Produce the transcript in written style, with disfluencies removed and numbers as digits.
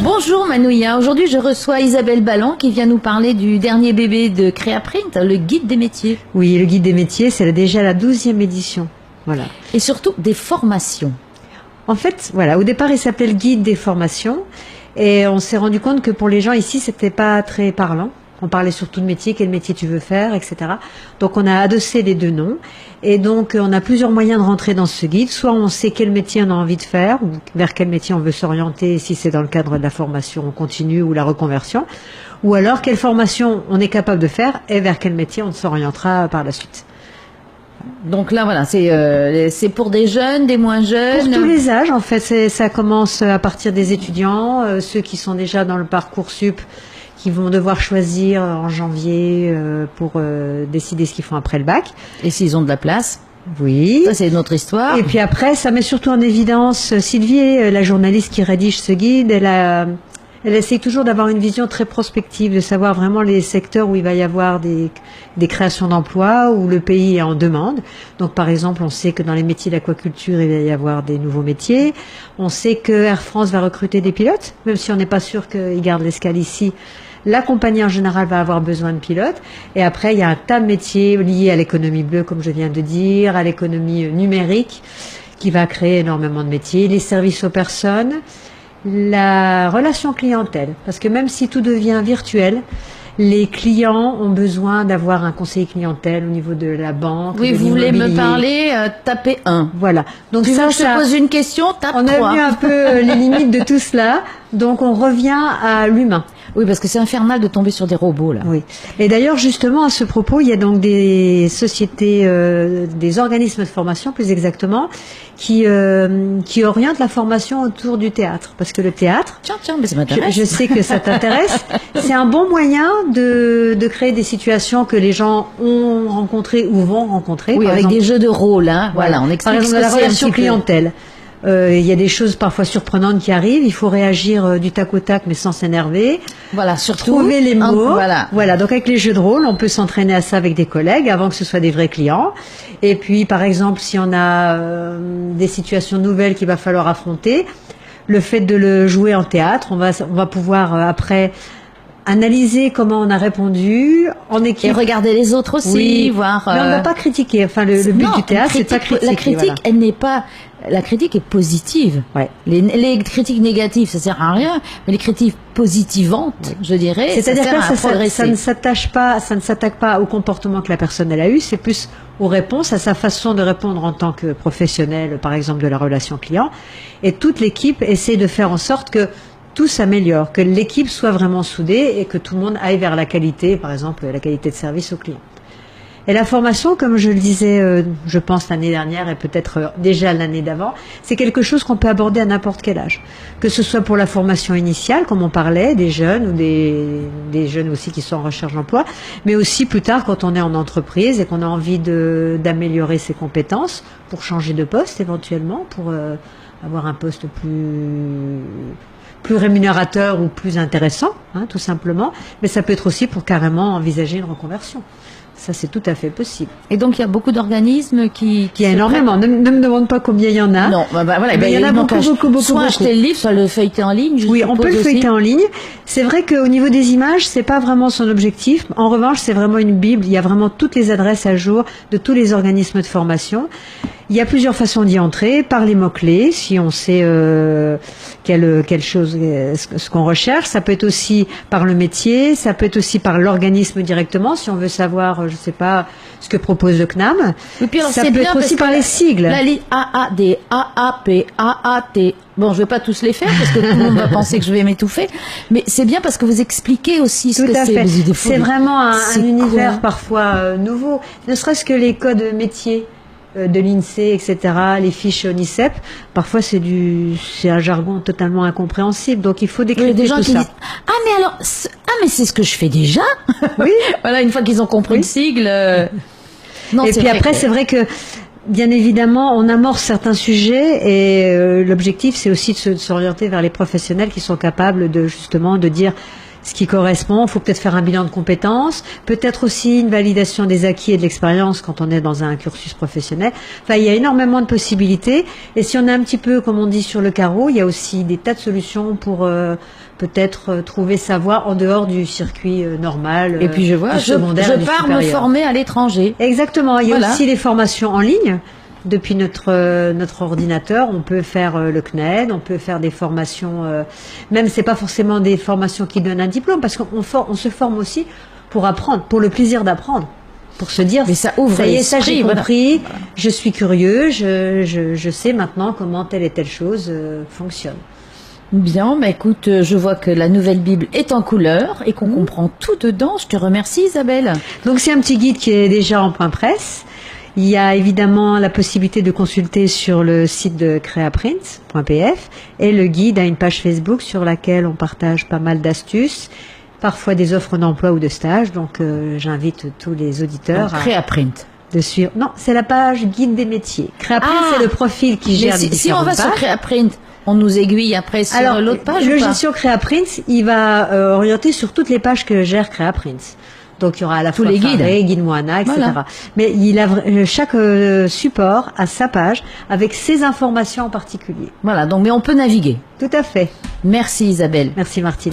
Bonjour Manouya, aujourd'hui je reçois Isabelle Ballon qui vient nous parler du dernier bébé de Créaprint, le guide des métiers. Oui, le guide des métiers, c'est déjà la 12e édition. Voilà. Et surtout des formations. En fait, voilà, au départ il s'appelait le guide des formations et on s'est rendu compte que pour les gens ici c'était pas très parlant. On parlait surtout de métier, quel métier tu veux faire, etc. Donc on a adossé les deux noms. Et donc on a plusieurs moyens de rentrer dans ce guide. Soit on sait quel métier on a envie de faire, ou vers quel métier on veut s'orienter, si c'est dans le cadre de la formation continue ou la reconversion. Ou alors quelle formation on est capable de faire et vers quel métier on s'orientera par la suite. Donc là, voilà, c'est pour des jeunes, des moins jeunes. Pour tous les âges, en fait. Ça commence à partir des étudiants, ceux qui sont déjà dans le Parcoursup, qui vont devoir choisir en janvier pour décider ce qu'ils font après le bac. Et s'ils ont de la place. Oui. Ça, c'est une autre histoire. Et puis après, ça met surtout en évidence Sylvie, la journaliste qui rédige ce guide. Elle essaie toujours d'avoir une vision très prospective, de savoir vraiment les secteurs où il va y avoir des créations d'emplois, où le pays est en demande. Donc par exemple, on sait que dans les métiers d'aquaculture, il va y avoir des nouveaux métiers. On sait que Air France va recruter des pilotes, même si on n'est pas sûr qu'ils gardent l'escale ici. La compagnie en général va avoir besoin de pilotes. Et après, il y a un tas de métiers liés à l'économie bleue, comme je viens de dire, à l'économie numérique, qui va créer énormément de métiers. Les services aux personnes, la relation clientèle. Parce que même si tout devient virtuel, les clients ont besoin d'avoir un conseiller clientèle au niveau de la banque. Oui, de vous voulez me l'immobilier. parler, tapez 1. Voilà. Donc Tu veux que je te pose une question, tape 3. On a vu un peu les limites de tout cela. Donc on revient à l'humain. Oui, parce que c'est infernal de tomber sur des robots, là. Oui. Et d'ailleurs, justement, à ce propos, il y a donc des sociétés, des organismes de formation, plus exactement, qui orientent la formation autour du théâtre. Parce que le théâtre, Tiens, mais ça m'intéresse. je sais que ça t'intéresse, c'est un bon moyen de créer des situations que les gens ont rencontrées ou vont rencontrer. Oui, par avec exemple, des jeux de rôle, hein. Voilà, on explique par exemple, ce que la c'est un relation petit peu. clientèle. Il y a des choses parfois surprenantes qui arrivent. Il faut réagir du tac au tac, mais sans s'énerver. Voilà, surtout. Trouver les mots. Voilà. Donc avec les jeux de rôle, on peut s'entraîner à ça avec des collègues avant que ce soit des vrais clients. Et puis, par exemple, si on a des situations nouvelles qu'il va falloir affronter, le fait de le jouer en théâtre, on va pouvoir après analyser comment on a répondu en équipe. Et regarder les autres aussi, Oui. voir. Mais on ne va pas critiquer. Enfin, le but Non, du théâtre, c'est pas critiquer. La critique, voilà. elle n'est pas. La critique est positive. Ouais. Les critiques négatives, ça sert à rien, mais les critiques positivantes, je dirais, C'est-à-dire ça sert à que ça progresser. ne s'attaque pas au comportement que la personne elle a eu, c'est plus aux réponses, à sa façon de répondre en tant que professionnel, par exemple de la relation client. Et toute l'équipe essaie de faire en sorte que tout s'améliore, que l'équipe soit vraiment soudée et que tout le monde aille vers la qualité, par exemple la qualité de service au client. Et la formation, comme je le disais, je pense l'année dernière et peut-être déjà l'année d'avant, c'est quelque chose qu'on peut aborder à n'importe quel âge. Que ce soit pour la formation initiale, comme on parlait, des jeunes ou des jeunes aussi qui sont en recherche d'emploi, mais aussi plus tard quand on est en entreprise et qu'on a envie d'améliorer ses compétences pour changer de poste éventuellement, pour avoir un poste plus rémunérateur ou plus intéressant, hein, tout simplement. Mais ça peut être aussi pour carrément envisager une reconversion. Ça, c'est tout à fait possible. Et donc, il y a beaucoup d'organismes qui Il y a se énormément. Ne me demande pas combien il y en a. Non, voilà. Mais il y en a beaucoup. Soit acheter le livre, soit le feuilleter en ligne. Oui, on peut le feuilleter en ligne. C'est vrai qu'au niveau des images, c'est pas vraiment son objectif. En revanche, c'est vraiment une bible. Il y a vraiment toutes les adresses à jour de tous les organismes de formation. Il y a plusieurs façons d'y entrer, par les mots-clés, si on sait quelle chose, ce qu'on recherche. Ça peut être aussi par le métier, ça peut être aussi par l'organisme directement, si on veut savoir, je sais pas, ce que propose le CNAM. Et puis alors, ça c'est peut bien être aussi par les sigles. La ligne AAD, AAP, AAT. Bon, je vais pas tous les faire parce que tout le monde va penser que je vais m'étouffer. Mais c'est bien parce que vous expliquez aussi ce que c'est. C'est vraiment un univers parfois nouveau. Ne serait-ce que les codes métiers de l'INSEE, etc., les fiches ONICEP, parfois c'est un jargon totalement incompréhensible, donc il faut décrypter des gens tout qui ça. disent mais c'est ce que je fais déjà. Oui. Voilà, une fois qu'ils ont compris le sigle. Non, et puis après, c'est vrai que bien évidemment, on amorce certains sujets et l'objectif, c'est aussi de s'orienter vers les professionnels qui sont capables justement de dire ce qui correspond. Il faut peut-être faire un bilan de compétences, peut-être aussi une validation des acquis et de l'expérience quand on est dans un cursus professionnel. Enfin, il y a énormément de possibilités. Et si on est un petit peu, comme on dit, sur le carreau, il y a aussi des tas de solutions pour peut-être trouver sa voie en dehors du circuit normal. Et puis je vois, je pars me former à l'étranger. Exactement. Il y a aussi les formations en ligne. Depuis notre ordinateur, on peut faire le CNED, on peut faire des formations, même c'est pas forcément des formations qui donnent un diplôme, parce qu'on se forme aussi pour apprendre, pour le plaisir d'apprendre, pour se dire, mais ça ouvre ça y est, ça j'ai compris, voilà. Je suis curieux, je sais maintenant comment telle et telle chose fonctionne. Bien, mais écoute, je vois que la nouvelle Bible est en couleur et qu'on comprend tout dedans. Je te remercie, Isabelle. Donc c'est un petit guide qui est déjà en point presse. Il y a évidemment la possibilité de consulter sur le site de creaprint.pf et le guide a une page Facebook sur laquelle on partage pas mal d'astuces, parfois des offres d'emploi ou de stage. Donc j'invite tous les auditeurs à Creaprint de suivre. Non, c'est la page guide des métiers. Creaprint, c'est le profil qui gère les différentes pages. Si on va sur Creaprint, on nous aiguille après sur l'autre page. Le gestion Creaprint, il va orienter sur toutes les pages que gère Creaprint. Donc il y aura à la fois les guide Moana, etc. Voilà. Mais chaque support a sa page avec ses informations en particulier. Voilà, donc mais on peut naviguer. Tout à fait. Merci Isabelle. Merci Martine.